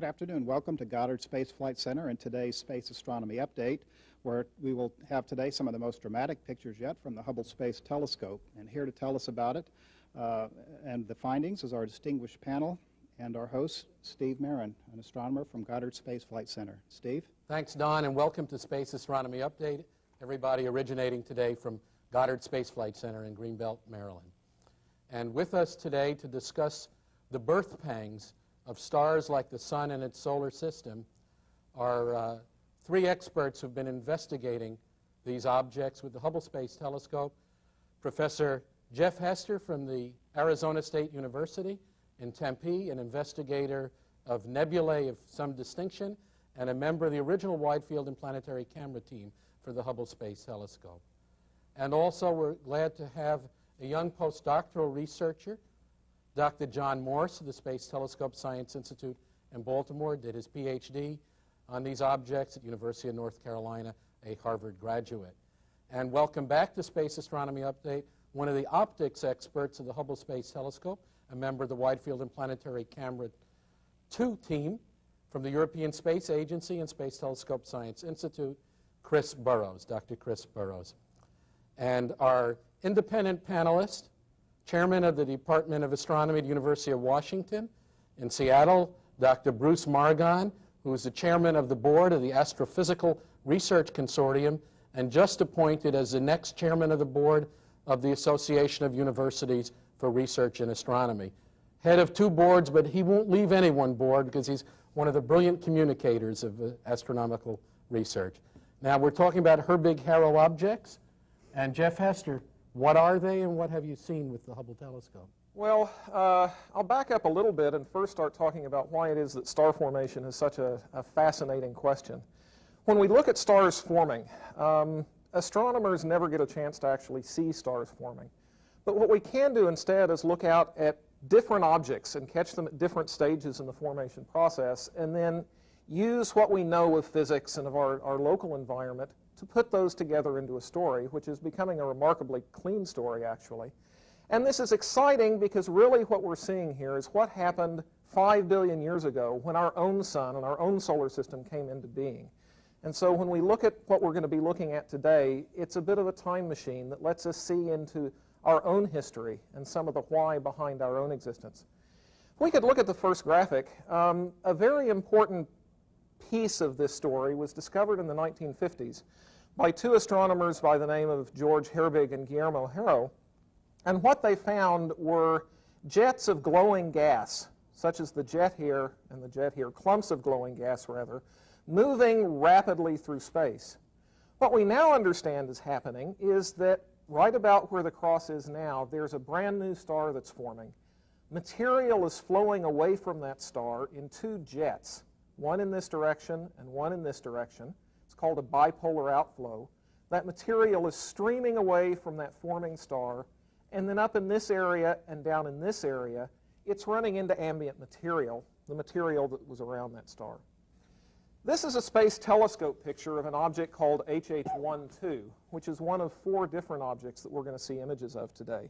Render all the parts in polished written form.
Good afternoon. Welcome to Goddard Space Flight Center and today's Space Astronomy Update, where we will have today some of the most dramatic pictures yet from the Hubble Space Telescope. And here to tell us about it and the findings is our distinguished panel and our host, Steve Marin, an astronomer from Goddard Space Flight Center. Steve? Thanks, Don, and welcome to Space Astronomy Update, everybody originating today from Goddard Space Flight Center in Greenbelt, Maryland. And with us today to discuss the birth pangs of stars like the Sun and its solar system are three experts who've been investigating these objects with the Hubble Space Telescope. Professor Jeff Hester from the Arizona State University in Tempe, an investigator of nebulae of some distinction, and a member of the original Wide Field and Planetary Camera team for the Hubble Space Telescope. And also we're glad to have a young postdoctoral researcher, Dr. Jon Morse of the Space Telescope Science Institute in Baltimore, did his PhD on these objects at University of North Carolina, a Harvard graduate. And welcome back to Space Astronomy Update, one of the optics experts of the Hubble Space Telescope, a member of the Wide Field and Planetary Camera 2 team from the European Space Agency and Space Telescope Science Institute, Chris Burrows, Dr. Chris Burrows. And our independent panelist, Chairman of the Department of Astronomy at the University of Washington in Seattle, Dr. Bruce Margon, who is the chairman of the board of the Astrophysical Research Consortium and just appointed as the next chairman of the board of the Association of Universities for Research in Astronomy. Head of two boards, but he won't leave any one board because he's one of the brilliant communicators of astronomical research. Now we're talking about her big Harrow objects, and Jeff Hester, what are they and what have you seen with the Hubble telescope? Well, I'll back up a little bit and first start talking about why it is that star formation is such a fascinating question. When we look at stars forming, astronomers never get a chance to actually see stars forming. But what we can do instead is look out at different objects and catch them at different stages in the formation process, and then use what we know of physics and of our local environment to put those together into a story, which is becoming a remarkably clean story, actually. And this is exciting because really what we're seeing here is what happened 5 billion years ago when our own sun and our own solar system came into being. And so when we look at what we're going to be looking at today, it's a bit of a time machine that lets us see into our own history and some of the why behind our own existence. If we could look at the first graphic, a very important piece of this story was discovered in the 1950s by two astronomers by the name of George Herbig and Guillermo Harrow. And what they found were jets of glowing gas, such as the jet here and the jet here, clumps of glowing gas rather, moving rapidly through space. What we now understand is happening is that right about where the cross is now, there's a brand new star that's forming. Material is flowing away from that star in two jets, one in this direction and one in this direction. It's called a bipolar outflow. That material is streaming away from that forming star, and then up in this area and down in this area, it's running into ambient material, the material that was around that star. This is a space telescope picture of an object called HH12, which is one of 4 different objects that we're going to see images of today.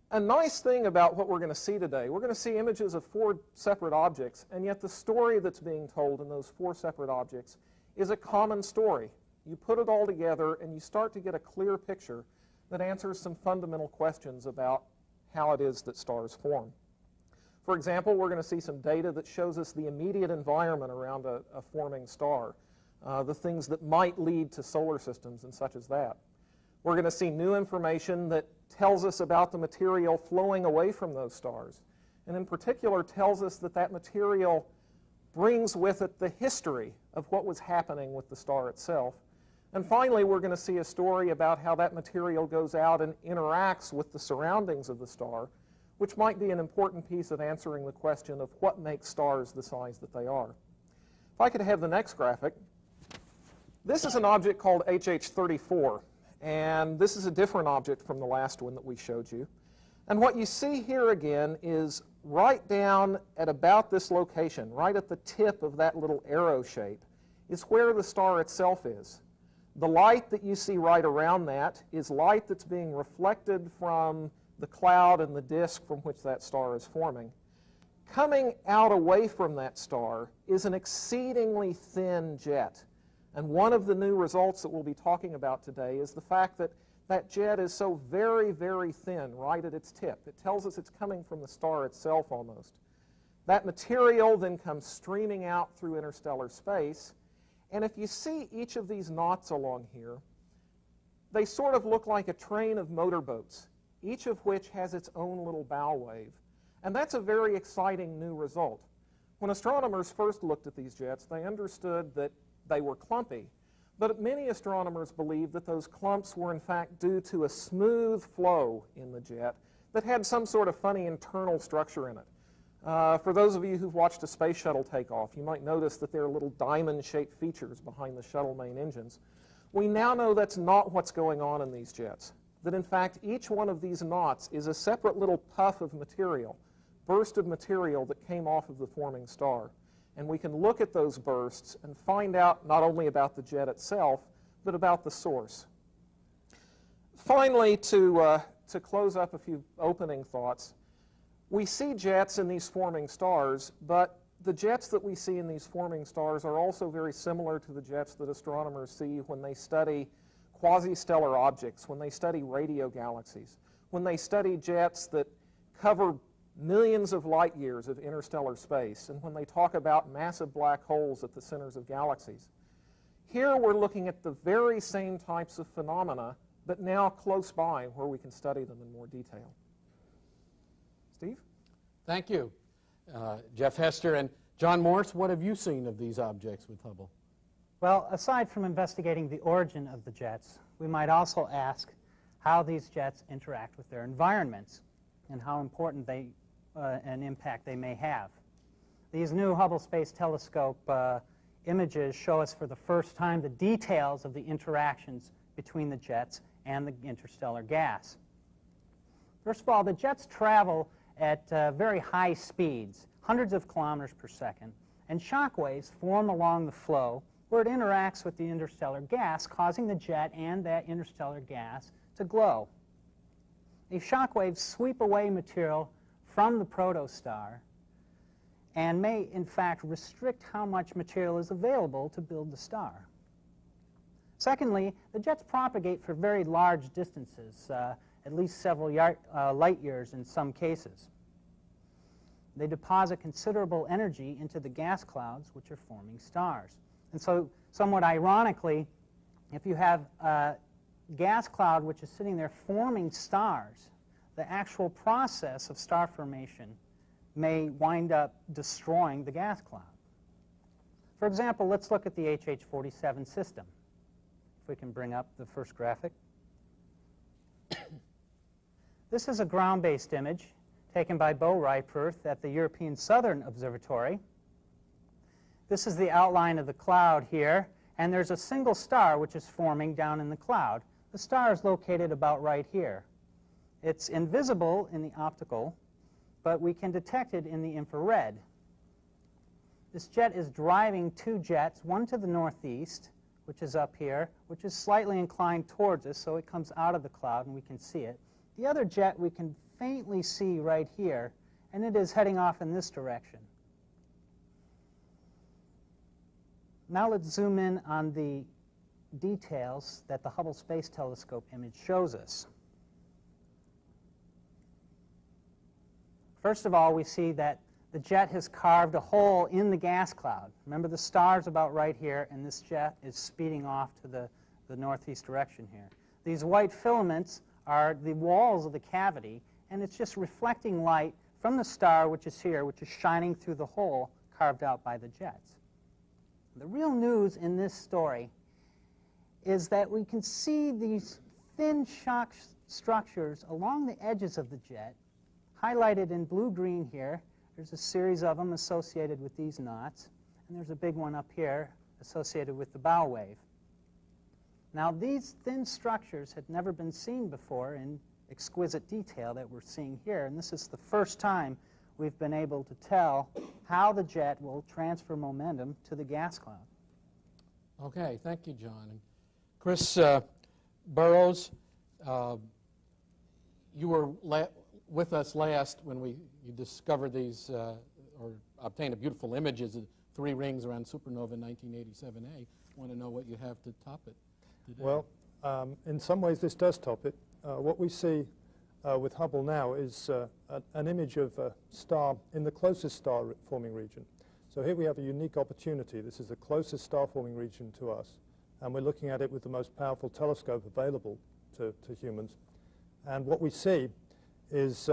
A nice thing about what we're going to see today, we're going to see images of 4 separate objects, and yet the story that's being told in those 4 separate objects is a common story. You put it all together and you start to get a clear picture that answers some fundamental questions about how it is that stars form. For example, we're going to see some data that shows us the immediate environment around a forming star, the things that might lead to solar systems and such as that. We're going to see new information that tells us about the material flowing away from those stars, and in particular tells us that that material brings with it the history of what was happening with the star itself. And finally, we're going to see a story about how that material goes out and interacts with the surroundings of the star, which might be an important piece of answering the question of what makes stars the size that they are. If I could have the next graphic. This is an object called HH34, and this is a different object from the last one that we showed you. And what you see here again is right down at about this location, right at the tip of that little arrow shape, is where the star itself is. The light that you see right around that is light that's being reflected from the cloud and the disk from which that star is forming. Coming out away from that star is an exceedingly thin jet. And one of the new results that we'll be talking about today is the fact that that jet is so very, very thin right at its tip. It tells us it's coming from the star itself almost. That material then comes streaming out through interstellar space. And if you see each of these knots along here, they sort of look like a train of motorboats, each of which has its own little bow wave. And that's a very exciting new result. When astronomers first looked at these jets, they understood that they were clumpy. But many astronomers believed that those clumps were in fact due to a smooth flow in the jet that had some sort of funny internal structure in it. For those of you who've watched a space shuttle take off, you might notice that there are little diamond-shaped features behind the shuttle main engines. We now know that's not what's going on in these jets, that in fact each one of these knots is a separate little puff of material, burst of material that came off of the forming star. And we can look at those bursts and find out not only about the jet itself, but about the source. Finally, to close up a few opening thoughts, we see jets in these forming stars, but the jets that we see in these forming stars are also very similar to the jets that astronomers see when they study quasi-stellar objects, when they study radio galaxies, when they study jets that cover millions of light years of interstellar space, and when they talk about massive black holes at the centers of galaxies. Here we're looking at the very same types of phenomena, but now close by where we can study them in more detail. Steve? Thank you, Jeff Hester. And Jon Morse, what have you seen of these objects with Hubble? Well, aside from investigating the origin of the jets, we might also ask how these jets interact with their environments and how important an impact they may have. These new Hubble Space Telescope images show us for the first time the details of the interactions between the jets and the interstellar gas. First of all, the jets travel at very high speeds, hundreds of kilometers per second, and shock waves form along the flow where it interacts with the interstellar gas, causing the jet and that interstellar gas to glow. These shock waves sweep away material from the protostar and may, in fact, restrict how much material is available to build the star. Secondly, the jets propagate for very large distances, at least several light years in some cases. They deposit considerable energy into the gas clouds, which are forming stars. And so, somewhat ironically, if you have a gas cloud which is sitting there forming stars, the actual process of star formation may wind up destroying the gas cloud. For example, let's look at the HH47 system. If we can bring up the first graphic. This is a ground-based image taken by Bo Reiperth at the European Southern Observatory. This is the outline of the cloud here, and there's a single star which is forming down in the cloud. The star is located about right here. It's invisible in the optical, but we can detect it in the infrared. This jet is driving two jets, one to the northeast, which is up here, which is slightly inclined towards us, so it comes out of the cloud and we can see it. The other jet we can faintly see right here, and it is heading off in this direction. Now let's zoom in on the details that the Hubble Space Telescope image shows us. First of all, we see that the jet has carved a hole in the gas cloud. Remember, the star's about right here, and this jet is speeding off to the northeast direction here. These white filaments are the walls of the cavity, and it's just reflecting light from the star, which is here, which is shining through the hole carved out by the jets. The real news in this story is that we can see these thin shock structures along the edges of the jet, highlighted in blue-green here. There's a series of them associated with these knots, and there's a big one up here associated with the bow wave. Now, these thin structures had never been seen before in exquisite detail that we're seeing here, and this is the first time we've been able to tell how the jet will transfer momentum to the gas cloud. Okay, thank you, John. And Chris Burrows, you were with us last when you discovered these or obtain a beautiful image is the 3 rings around supernova in 1987A. Want to know what you have to top it today. Well, in some ways this does top it. What we see with Hubble now is an image of a star in the closest star-forming region. So here we have a unique opportunity. This is the closest star-forming region to us, and we're looking at it with the most powerful telescope available to humans. And what we see is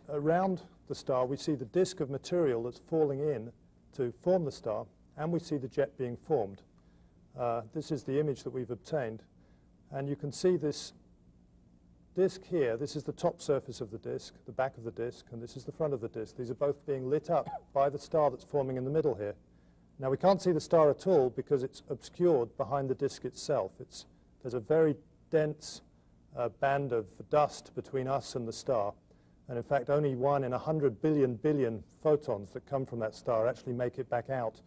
around the star, we see the disk of material that's falling in to form the star, and we see the jet being formed. This is the image that we've obtained, and you can see this disk here. This is the top surface of the disk, the back of the disk, and this is the front of the disk. These are both being lit up by the star that's forming in the middle here. Now we can't see the star at all because it's obscured behind the disk itself. There's a very dense band of dust between us and the star, and in fact only 1 in 100 billion photons that come from that star actually make it back out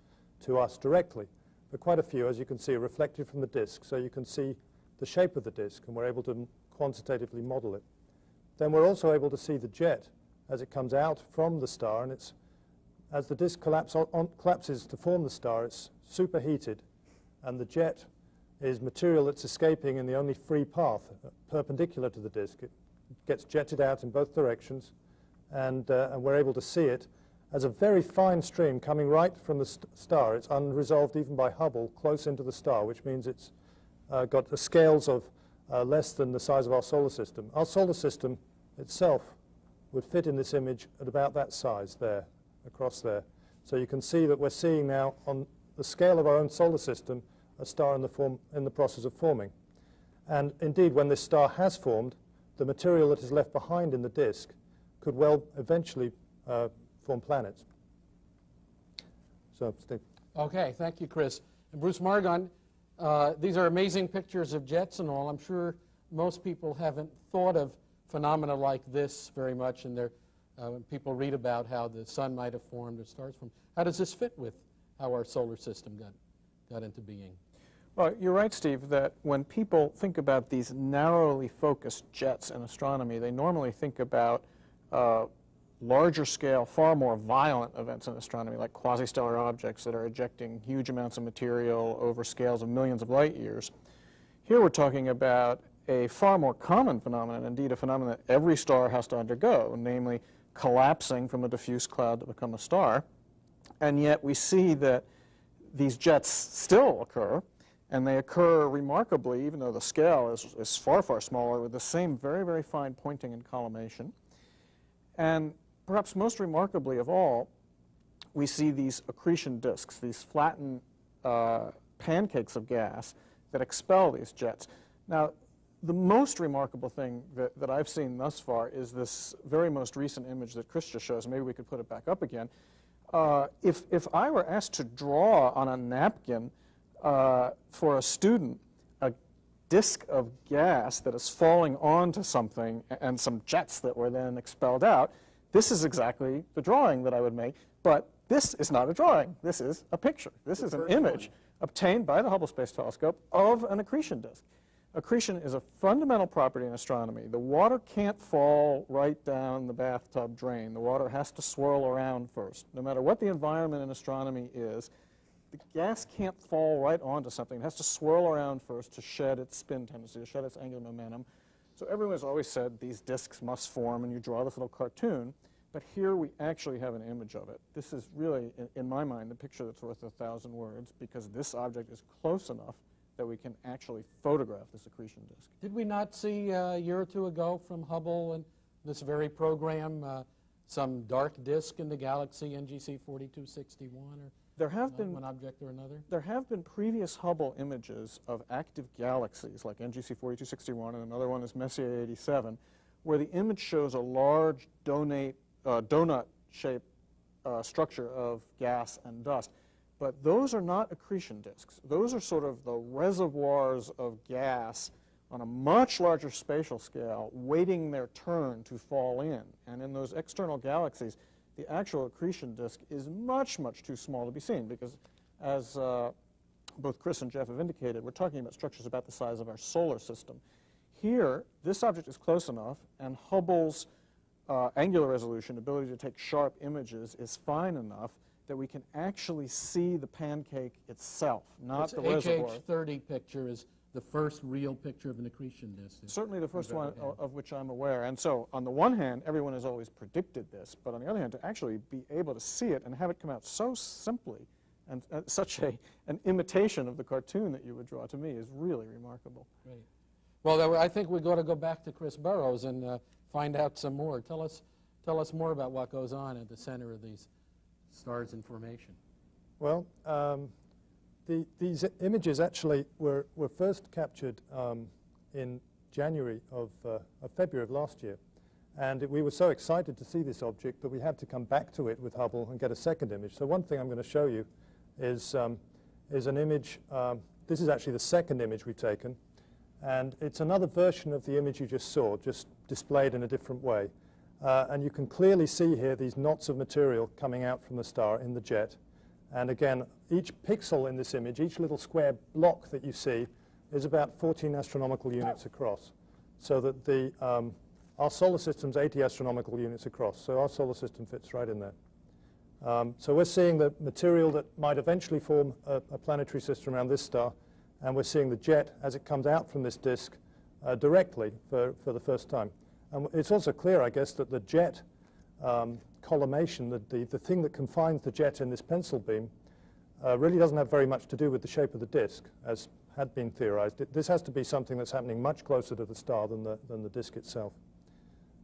to us directly. But quite a few, as you can see, are reflected from the disk, so you can see the shape of the disk, and we're able to quantitatively model it. Then we're also able to see the jet as it comes out from the star, and as the disk collapses to form the star, it's superheated, and the jet is material that's escaping in the only free path, perpendicular to the disk. It gets jetted out in both directions, and we're able to see it as a very fine stream coming right from the star. It's unresolved even by Hubble close into the star, which means it's got the scales of less than the size of our solar system. Our solar system itself would fit in this image at about that size there, across there. So you can see that we're seeing now on the scale of our own solar system a star in the process of forming. And indeed, when this star has formed, the material that is left behind in the disk could well eventually form planets. So, Steve. Okay, thank you, Chris. And Bruce Margon, these are amazing pictures of jets and all. I'm sure most people haven't thought of phenomena like this very much, and when people read about how the sun might have formed or stars formed. How does this fit with how our solar system got into being? Well, you're right, Steve, that when people think about these narrowly focused jets in astronomy, they normally think about larger scale, far more violent events in astronomy, like quasi-stellar objects that are ejecting huge amounts of material over scales of millions of light years. Here we're talking about a far more common phenomenon, indeed a phenomenon that every star has to undergo, namely collapsing from a diffuse cloud to become a star. And yet we see that these jets still occur, and they occur remarkably, even though the scale is far, far smaller, with the same very, very fine pointing and collimation. And perhaps most remarkably of all, we see these accretion disks, these flattened pancakes of gas that expel these jets. Now, the most remarkable thing that I've seen thus far is this very most recent image that Chris just shows. Maybe we could put it back up again. If I were asked to draw on a napkin for a student a disk of gas that is falling onto something and some jets that were then expelled out, this is exactly the drawing that I would make. But this is not a drawing. This is a picture. This is an image obtained by the Hubble Space Telescope of an accretion disk. Accretion is a fundamental property in astronomy. The water can't fall right down the bathtub drain. The water has to swirl around first. No matter what the environment in astronomy is, the gas can't fall right onto something. It has to swirl around first to shed its spin tendency, to shed its angular momentum. So everyone has always said these disks must form, and you draw this little cartoon. But here we actually have an image of it. This is really, in my mind, the picture that's worth 1,000 words, because this object is close enough that we can actually photograph this accretion disk. Did we not see a year or two ago from Hubble and this very program some dark disk in the galaxy, NGC 4261, or there have been one object or another? There have been previous Hubble images of active galaxies, like NGC 4261, and another one is Messier 87, where the image shows a large donut-shaped structure of gas and dust. But those are not accretion disks. Those are sort of the reservoirs of gas on a much larger spatial scale, waiting their turn to fall in. And in those external galaxies, the actual accretion disk is much, much too small to be seen, because as both Chris and Jeff have indicated, we're talking about structures about the size of our solar system. Here, this object is close enough, and Hubble's angular resolution, ability to take sharp images, is fine enough that we can actually see the pancake itself, not the reservoir. HH30 picture is the first real picture of an accretion disk. Certainly the first one of which I'm aware. And so on the one hand, everyone has always predicted this, but on the other hand, to actually be able to see it and have it come out so simply and such an imitation of the cartoon that you would draw, to me, is really remarkable. Great. Well, I think we're going to go back to Chris Burrows and find out some more. Tell us more about what goes on at the center of these stars in formation. Well, these images actually were first captured in January of February of last year. And we were so excited to see this object that we had to come back to it with Hubble and get a second image. So one thing I'm going to show you is an image. This is actually the second image we've taken. And it's another version of the image you just saw, just displayed in a different way. And you can clearly see here these knots of material coming out from the star in the jet. And again, each pixel in this image, each little square block that you see, is about 14 astronomical units across. So that our solar system's 80 astronomical units across. So our solar system fits right in there. So we're seeing the material that might eventually form a planetary system around this star. And we're seeing the jet as it comes out from this disk directly for the first time. And it's also clear, I guess, that the jet collimation, the thing that confines the jet in this pencil beam, really doesn't have very much to do with the shape of the disk, as had been theorized. This has to be something that's happening much closer to the star than the disk itself.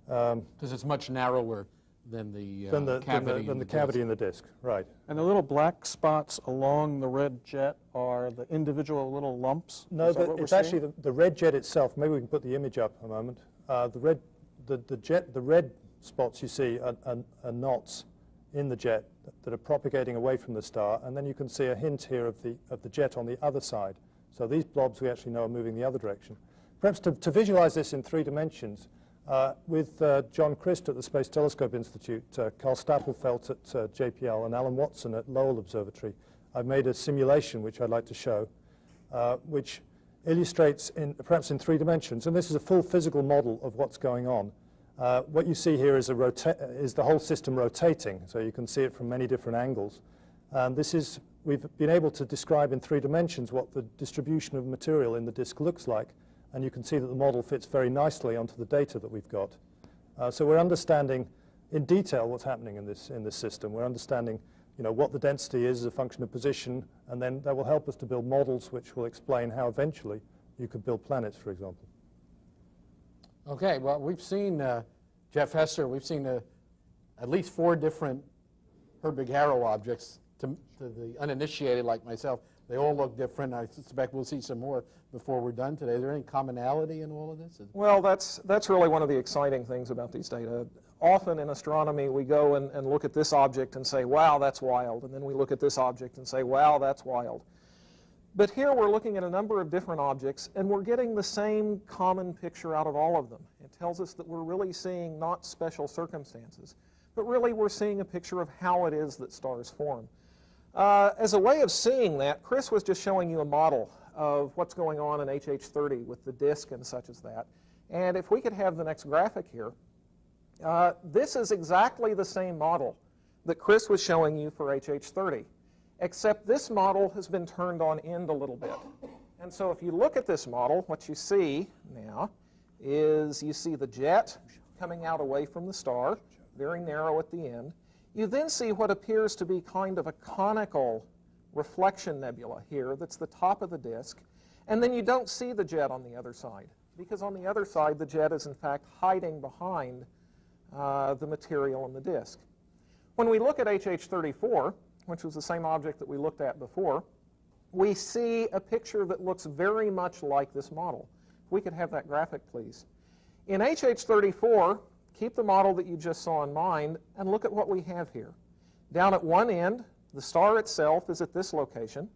Because it's much narrower than the cavity in the disk, right. And the little black spots along the red jet are the individual little lumps? No, it's actually the red jet itself. Maybe we can put the image up a moment. The red spots you see are knots in the jet that are propagating away from the star, and then you can see a hint here of the jet on the other side. So these blobs we actually know are moving the other direction. Perhaps to visualize this in 3 dimensions, with John Christ at the Space Telescope Institute, Carl Stapelfelt at JPL, and Alan Watson at Lowell Observatory, I've made a simulation which I'd like to show, which illustrates perhaps in 3 dimensions. And this is a full physical model of what's going on. What you see here is the whole system rotating, so you can see it from many different angles. And we've been able to describe in 3 dimensions what the distribution of material in the disk looks like. And you can see that the model fits very nicely onto the data that we've got. So we're understanding in detail what's happening in this system. We're understanding what the density is as a function of position, and then that will help us to build models which will explain how eventually you could build planets, for example. Okay, well, we've seen, Jeff Hester, we've seen at least 4 different Herbig-Haro objects. To the uninitiated like myself, they all look different. I suspect we'll see some more before we're done today. Is there any commonality in all of this? Well, that's really one of the exciting things about these data. Often in astronomy, we go and look at this object and say, wow, that's wild. And then we look at this object and say, wow, that's wild. But here we're looking at a number of different objects, and we're getting the same common picture out of all of them. It tells us that we're really seeing not special circumstances, but really we're seeing a picture of how it is that stars form. As a way of seeing that, Chris was just showing you a model of what's going on in HH30 with the disk and such as that. And if we could have the next graphic here, this is exactly the same model that Chris was showing you for HH30, except this model has been turned on end a little bit. And so if you look at this model, what you see now is you see the jet coming out away from the star, very narrow at the end. You then see what appears to be kind of a conical reflection nebula here that's the top of the disk, and then you don't see the jet on the other side, because on the other side the jet is in fact hiding behind the material in the disk. When we look at HH34, which was the same object that we looked at before, we see a picture that looks very much like this model. If we could have that graphic, please. In HH34, keep the model that you just saw in mind and look at what we have here. Down at one end, the star itself is at this location,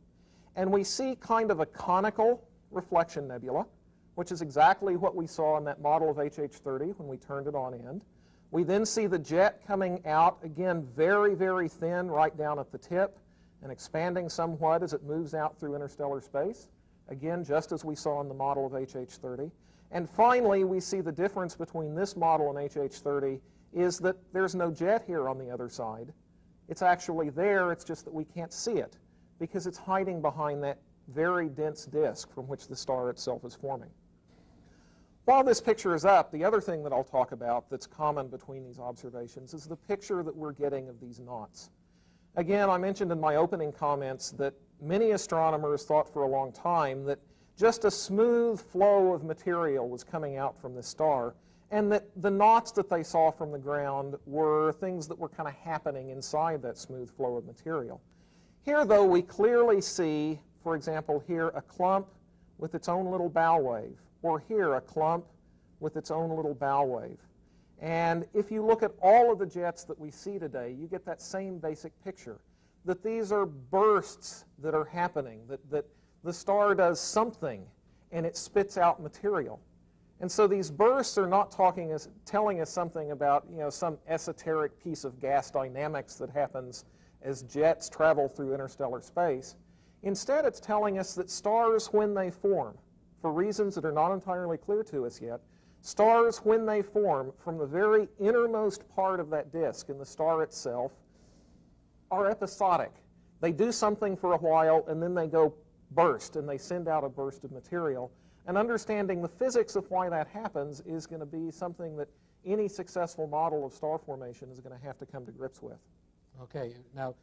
and we see kind of a conical reflection nebula, which is exactly what we saw in that model of HH30 when we turned it on end. We then see the jet coming out, again, very, very thin right down at the tip and expanding somewhat as it moves out through interstellar space, again, just as we saw in the model of HH30. And finally, we see the difference between this model and HH30 is that there's no jet here on the other side. It's actually there, it's just that we can't see it because it's hiding behind that very dense disk from which the star itself is forming. While this picture is up, the other thing that I'll talk about that's common between these observations is the picture that we're getting of these knots. Again, I mentioned in my opening comments that many astronomers thought for a long time that just a smooth flow of material was coming out from the star, and that the knots that they saw from the ground were things that were kind of happening inside that smooth flow of material. Here, though, we clearly see, for example, here a clump with its own little bow wave, or here a clump with its own little bow wave. And if you look at all of the jets that we see today, you get that same basic picture, that these are bursts that are happening, that the star does something and it spits out material. And so these bursts are not telling us something about, some esoteric piece of gas dynamics that happens as jets travel through interstellar space. Instead, it's telling us that stars, when they form, for reasons that are not entirely clear to us yet, stars, when they form from the very innermost part of that disk in the star itself, are episodic. They do something for a while, and then they go burst, and they send out a burst of material. And understanding the physics of why that happens is going to be something that any successful model of star formation is going to have to come to grips with. Okay, now,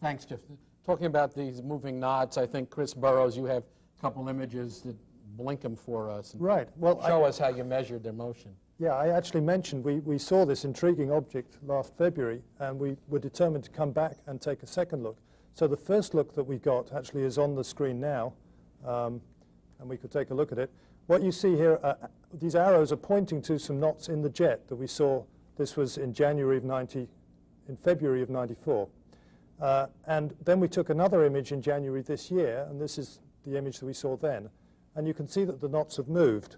thanks, Jeff. Talking about these moving knots, I think, Chris Burrows, you have a couple images that blink them for us. And Right. Well, show us how you measured their motion. Yeah, I actually mentioned we saw this intriguing object last February, and we were determined to come back and take a second look. So the first look that we got actually is on the screen now, and we could take a look at it. What you see here, these arrows are pointing to some knots in the jet that we saw. This was in February of '94. And then we took another image in January this year, and this is the image that we saw then. And you can see that the knots have moved.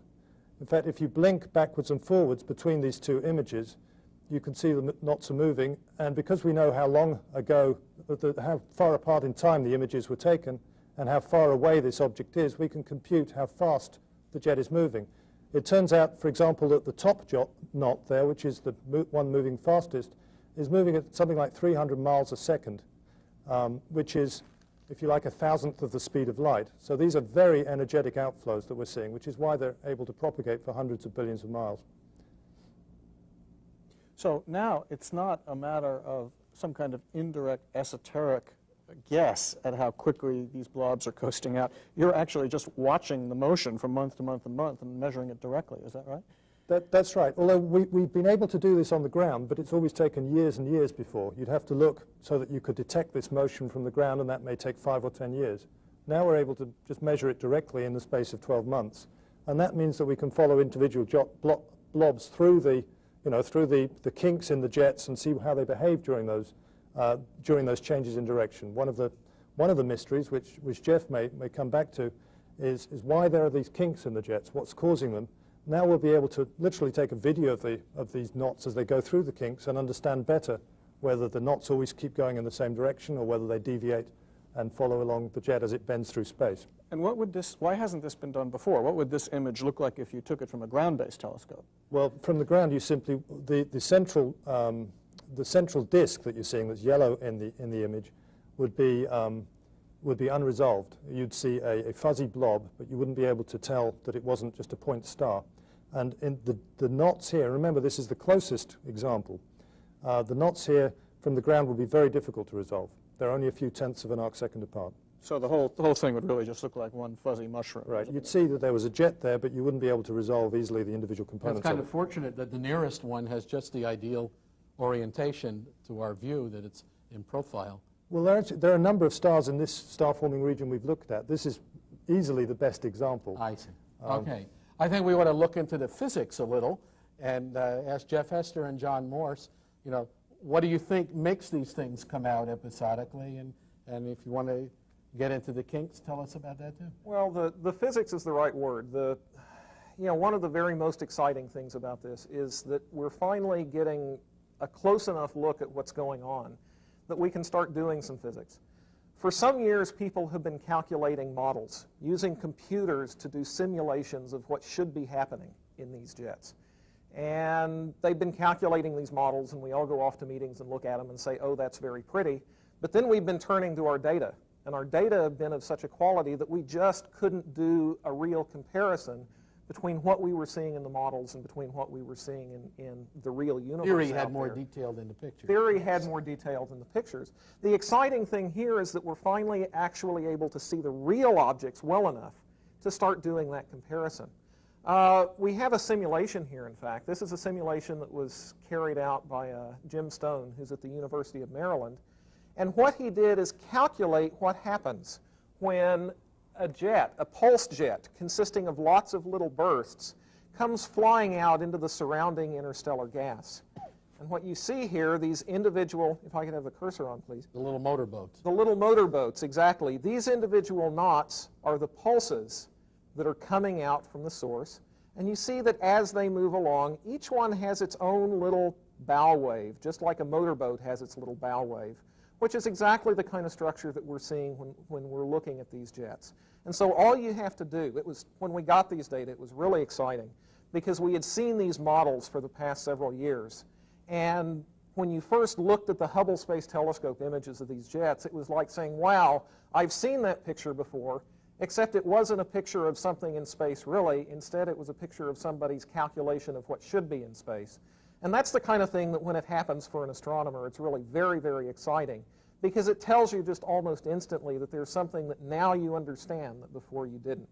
In fact, if you blink backwards and forwards between these two images, you can see the knots are moving. And because we know how long ago, how far apart in time the images were taken, and how far away this object is, we can compute how fast the jet is moving. It turns out, for example, that the top knot there, which is the one moving fastest, is moving at something like 300 miles a second, which is, if you like, 1,000th of the speed of light. So these are very energetic outflows that we're seeing, which is why they're able to propagate for hundreds of billions of miles. So now it's not a matter of some kind of indirect esoteric guess at how quickly these blobs are coasting out. You're actually just watching the motion from month to month to month and measuring it directly. Is that right? That's right. Although we've been able to do this on the ground, but it's always taken years and years before. You'd have to look so that you could detect this motion from the ground, and that may take 5 or 10 years. Now we're able to just measure it directly in the space of 12 months. And that means that we can follow individual blobs through the kinks in the jets and see how they behave during those changes in direction. One of the mysteries, which Jeff may come back to, is why there are these kinks in the jets, what's causing them. Now we'll be able to literally take a video of these knots as they go through the kinks and understand better whether the knots always keep going in the same direction or whether they deviate and follow along the jet as it bends through space. And why hasn't this been done before? What would this image look like if you took it from a ground-based telescope? Well, from the ground, you simply, the central disk that you're seeing that's yellow in the image would be unresolved. You'd see a fuzzy blob, but you wouldn't be able to tell that it wasn't just a point star. And in the knots here, remember this is the closest example, the knots here from the ground would be very difficult to resolve. They're only a few tenths of an arcsecond apart. So the whole thing would really just look like one fuzzy mushroom. Right. You'd see that there was a jet there, but you wouldn't be able to resolve easily the individual components. It's kind of fortunate that the nearest one has just the ideal orientation to our view, that it's in profile. Well, there are a number of stars in this star-forming region we've looked at. This is easily the best example. I see. Okay. I think we want to look into the physics a little and ask Jeff Hester and Jon Morse, what do you think makes these things come out episodically? And if you want to get into the kinks, tell us about that too. Well, the physics is the right word. One of the very most exciting things about this is that we're finally getting a close enough look at what's going on that we can start doing some physics. For some years, people have been calculating models, using computers to do simulations of what should be happening in these jets. And they've been calculating these models, and we all go off to meetings and look at them and say, oh, that's very pretty. But then we've been turning to our data. And our data have been of such a quality that we just couldn't do a real comparison between what we were seeing in the models and between what we were seeing in the real universe. Theory had more detail than the picture. Theory had more detail than the pictures. The exciting thing here is that we're finally actually able to see the real objects well enough to start doing that comparison. We have a simulation here, in fact. This is a simulation that was carried out by Jim Stone, who's at the University of Maryland. And what he did is calculate what happens when a jet, a pulsed jet, consisting of lots of little bursts, comes flying out into the surrounding interstellar gas. And what you see here, these individual, if I could have the cursor on, please. The little motorboats. The little motorboats, exactly. These individual knots are the pulses that are coming out from the source. And you see that as they move along, each one has its own little bow wave, just like a motorboat has its little bow wave, which is exactly the kind of structure that we're seeing when we're looking at these jets. And so all you have to do, when we got these data, it was really exciting because we had seen these models for the past several years. And when you first looked at the Hubble Space Telescope images of these jets, it was like saying, wow, I've seen that picture before, except it wasn't a picture of something in space really. Instead, it was a picture of somebody's calculation of what should be in space. And that's the kind of thing that when it happens for an astronomer, it's really very, very exciting because it tells you just almost instantly that there's something that now you understand that before you didn't.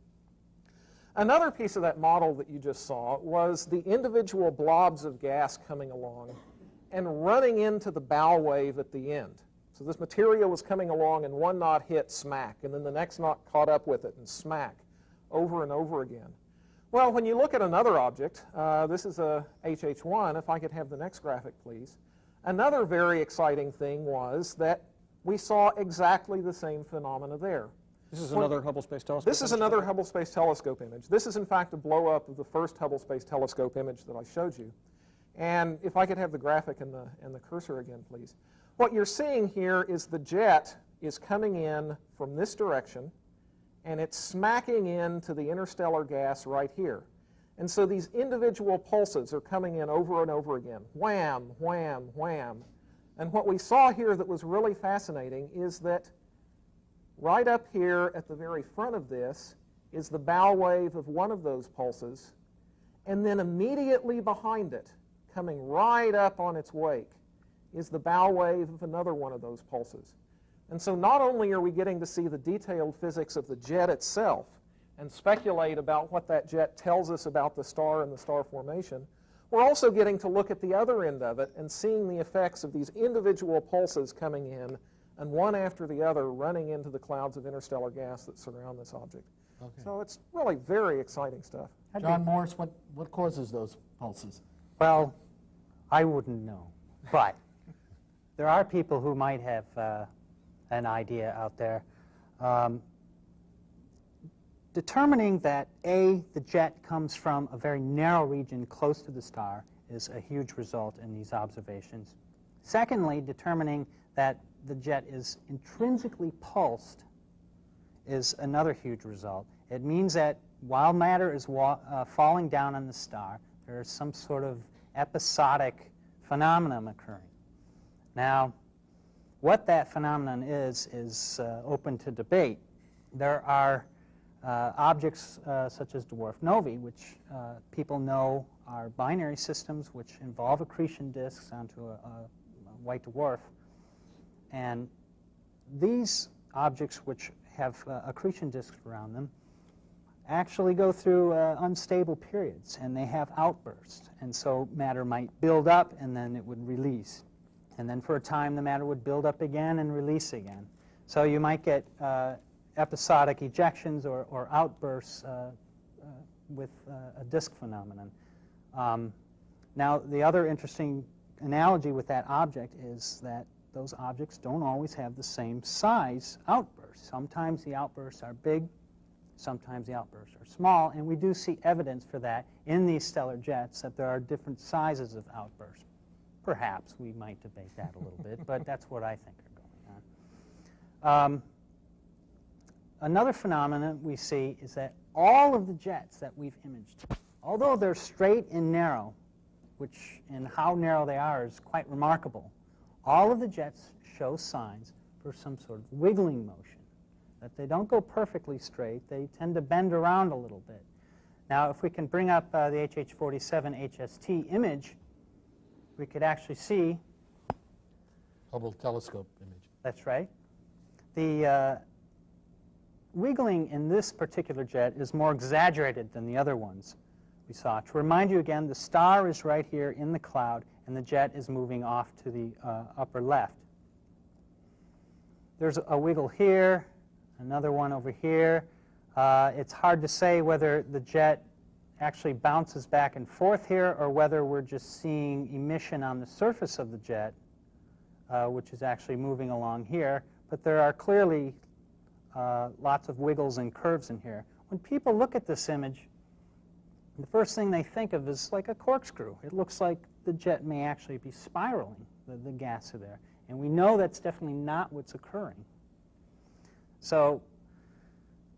Another piece of that model that you just saw was the individual blobs of gas coming along and running into the bow wave at the end. So this material was coming along and one knot hit, smack, and then the next knot caught up with it and smack, over and over again. Well, when you look at another object, this is a HH1, if I could have the next graphic, please. Another very exciting thing was that we saw exactly the same phenomena there. This is another Hubble Space Telescope This is another Hubble Space Telescope image. This is, in fact, a blow-up of the first Hubble Space Telescope image that I showed you. And if I could have the graphic and the cursor again, please. What you're seeing here is the jet is coming in from this direction, and it's smacking into the interstellar gas right here. And so these individual pulses are coming in over and over again. Wham, wham, wham. And what we saw here that was really fascinating is that right up here at the very front of this is the bow wave of one of those pulses, and then immediately behind it, coming right up on its wake, is the bow wave of another one of those pulses. And so not only are we getting to see the detailed physics of the jet itself and speculate about what that jet tells us about the star and the star formation, we're also getting to look at the other end of it and seeing the effects of these individual pulses coming in and one after the other running into the clouds of interstellar gas that surround this object. Okay. So it's really very exciting stuff. Jon Morse, what causes those pulses? Well, I wouldn't know, but there are people who might have an idea out there. Determining that, A, the jet comes from a very narrow region close to the star is a huge result in these observations. Secondly, determining that the jet is intrinsically pulsed is another huge result. It means that while matter is falling down on the star, there is some sort of episodic phenomenon occurring. Now, what that phenomenon is open to debate. There are objects such as dwarf novae, which people know are binary systems which involve accretion disks onto a white dwarf. And these objects which have accretion disks around them actually go through unstable periods, and they have outbursts. And so matter might build up, and then it would release. And then for a time, the matter would build up again and release again. So you might get episodic ejections or outbursts with a disk phenomenon. Now, the other interesting analogy with that object is that those objects don't always have the same size outbursts. Sometimes the outbursts are big, sometimes the outbursts are small, and we do see evidence for that in these stellar jets, that there are different sizes of outbursts. Perhaps we might debate that a little bit, but that's what I think are going on. Another phenomenon we see is that all of the jets that we've imaged, although they're straight and narrow, which in how narrow they are is quite remarkable. All of the jets show signs for some sort of wiggling motion, that they don't go perfectly straight. They tend to bend around a little bit. Now, if we can bring up the HH47 HST image, we could actually see. Hubble telescope image. That's right. The wiggling in this particular jet is more exaggerated than the other ones we saw. To remind you again, the star is right here in the cloud, and the jet is moving off to the upper left. There's a wiggle here, another one over here. It's hard to say whether the jet actually bounces back and forth here or whether we're just seeing emission on the surface of the jet, which is actually moving along here. But there are clearly lots of wiggles and curves in here. When people look at this image, the first thing they think of is like a corkscrew. It looks like the jet may actually be spiraling, the gas are there. And we know that's definitely not what's occurring. So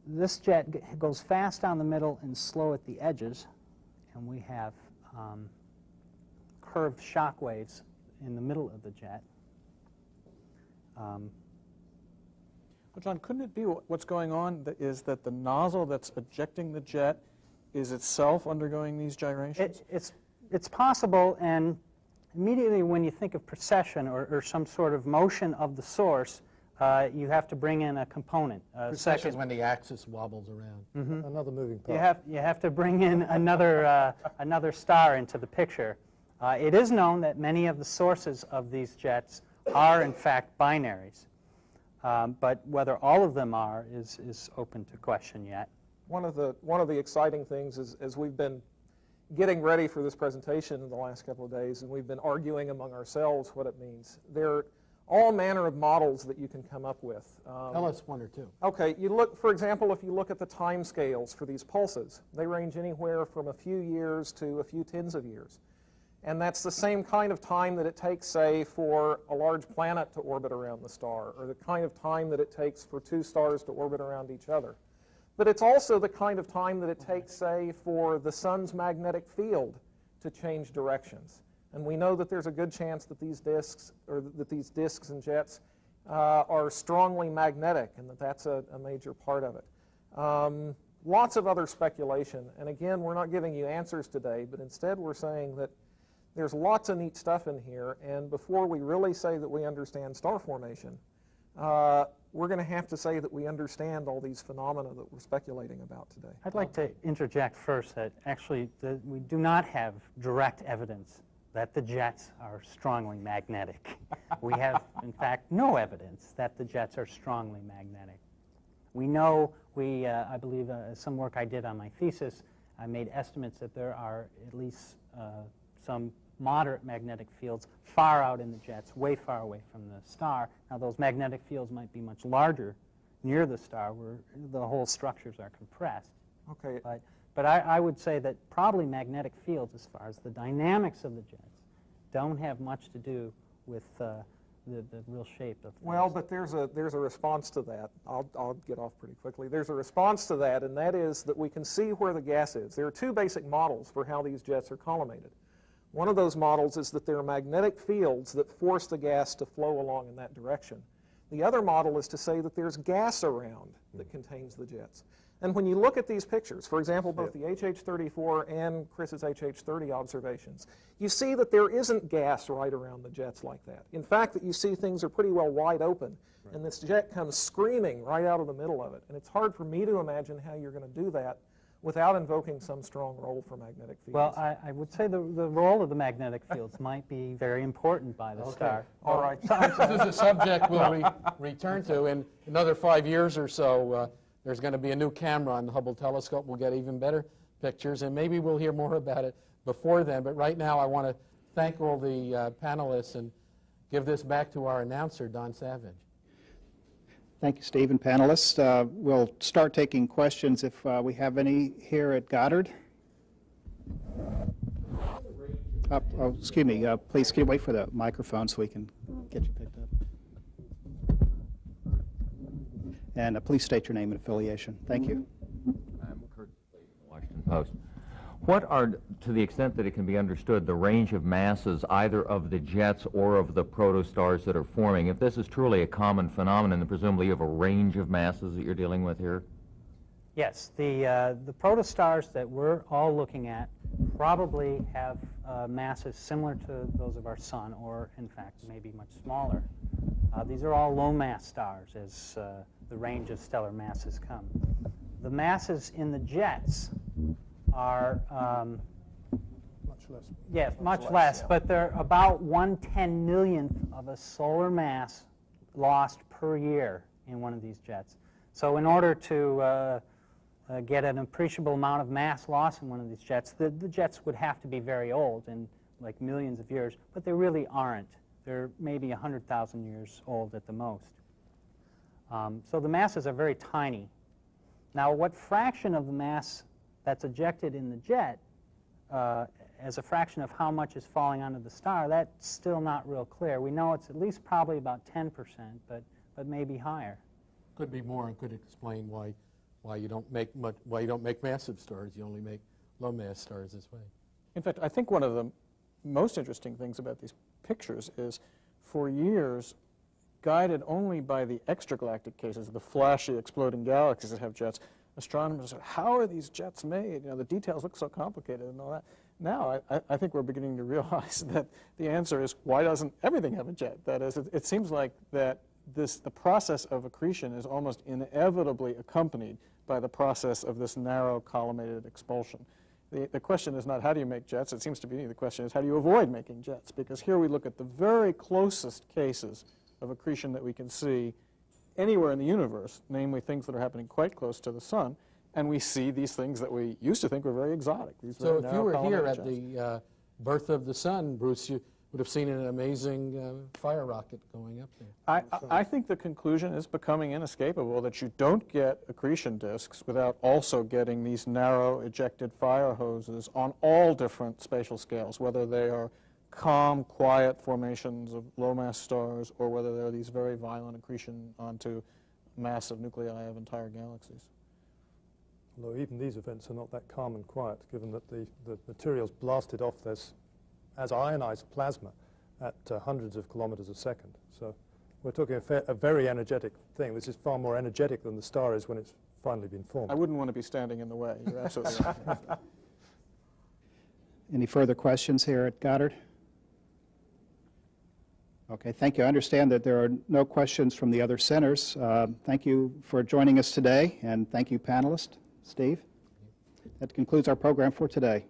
this jet goes fast down the middle and slow at the edges, and we have curved shock waves in the middle of the jet. Well, John, couldn't it be what's going on is that the nozzle that's ejecting the jet is itself undergoing these gyrations? It's possible, and immediately when you think of precession or some sort of motion of the source, you have to bring in a component. Precession is when the axis wobbles around. Mm-hmm. Another moving part. You have to bring in another star into the picture. It is known that many of the sources of these jets are in fact binaries, but whether all of them are is open to question yet. One of the exciting things is, as we've been getting ready for this presentation in the last couple of days, and we've been arguing among ourselves what it means. There are all manner of models that you can come up with. Tell us one or two. Okay, you look, for example, if you look at the time scales for these pulses, they range anywhere from a few years to a few tens of years. And that's the same kind of time that it takes, say, for a large planet to orbit around the star, or the kind of time that it takes for two stars to orbit around each other. But it's also the kind of time that it takes, say, for the sun's magnetic field to change directions. And we know that there's a good chance that these disks, or that these disks and jets are strongly magnetic, and that that's a major part of it. Lots of other speculation. And again, we're not giving you answers today, but instead we're saying that there's lots of neat stuff in here. And before we really say that we understand star formation, we're going to have to say that we understand all these phenomena that we're speculating about today. I'd like to interject first that actually we do not have direct evidence that the jets are strongly magnetic. We have, in fact, no evidence that the jets are strongly magnetic. We know, I believe some work I did on my thesis, I made estimates that there are at least some moderate magnetic fields far out in the jets, way far away from the star. Now, those magnetic fields might be much larger near the star, where the whole structures are compressed. Okay. But I would say that probably magnetic fields, as far as the dynamics of the jets, don't have much to do with the real shape of things. Well, but there's a response to that. I'll get off pretty quickly. There's a response to that, and that is that we can see where the gas is. There are two basic models for how these jets are collimated. One of those models is that there are magnetic fields that force the gas to flow along in that direction. The other model is to say that there's gas around that contains the jets. And when you look at these pictures, for example, both the HH34 and Chris's HH30 observations, you see that there isn't gas right around the jets like that. In fact, that you see things are pretty well wide open, and this jet comes screaming right out of the middle of it. And it's hard for me to imagine how you're going to do that without invoking some strong role for magnetic fields. Well, I would say the role of the magnetic fields might be very important by the star. All right. This is a subject we'll return to in another 5 years or so. There's going to be a new camera on the Hubble telescope. We'll get even better pictures, and maybe we'll hear more about it before then. But right now, I want to thank all the panelists and give this back to our announcer, Don Savage. Thank you, Steve, and panelists. We'll start taking questions if we have any here at Goddard. Oh, excuse me. Please, can you wait for the microphone so we can get you picked up? And please state your name and affiliation. Thank you. I'm Kurt from the Washington Post. What are, to the extent that it can be understood, the range of masses either of the jets or of the protostars that are forming? If this is truly a common phenomenon, then presumably you have a range of masses that you're dealing with here? Yes, the protostars that we're all looking at probably have masses similar to those of our sun, or in fact maybe much smaller. These are all low-mass stars as the range of stellar masses come. The masses in the jets are Much less. yes, much less, but they're about 1/10 millionth of a solar mass lost per year in one of these jets. So in order to get an appreciable amount of mass loss in one of these jets, the jets would have to be very old, in like millions of years, but they really aren't. They're maybe 100,000 years old at the most. So the masses are very tiny. Now, what fraction of the mass that's ejected in the jet as a fraction of how much is falling onto the star, that's still not real clear. We know it's at least probably about 10%, but maybe higher. Could be more, and could explain why you don't make massive stars. You only make low mass stars this way. In fact, I think one of the most interesting things about these pictures is, for years, guided only by the extragalactic cases, the flashy exploding galaxies that have jets, astronomers said, how are these jets made? You know, the details look so complicated and all that. Now, I think we're beginning to realize that the answer is, why doesn't everything have a jet? That is, it seems like that the process of accretion is almost inevitably accompanied by the process of this narrow collimated expulsion. The question is not how do you make jets, it seems to be the question is how do you avoid making jets, because here we look at the very closest cases of accretion that we can see anywhere in the universe, namely things that are happening quite close to the sun, and we see these things that we used to think were very exotic. So if you were here at the birth of the sun, Bruce, you would have seen an amazing fire rocket going up there. I think the conclusion is becoming inescapable that you don't get accretion disks without also getting these narrow ejected fire hoses on all different spatial scales, whether they are calm, quiet formations of low-mass stars or whether they're these very violent accretion onto massive nuclei of entire galaxies. Although even these events are not that calm and quiet, given that the material's blasted off this as ionized plasma at hundreds of kilometers a second. So we're talking a very energetic thing. This is far more energetic than the star is when it's finally been formed. I wouldn't want to be standing in the way. You're absolutely right. Any further questions here at Goddard? Okay, thank you. I understand that there are no questions from the other centers. Thank you for joining us today, and thank you, panelists. Steve? That concludes our program for today.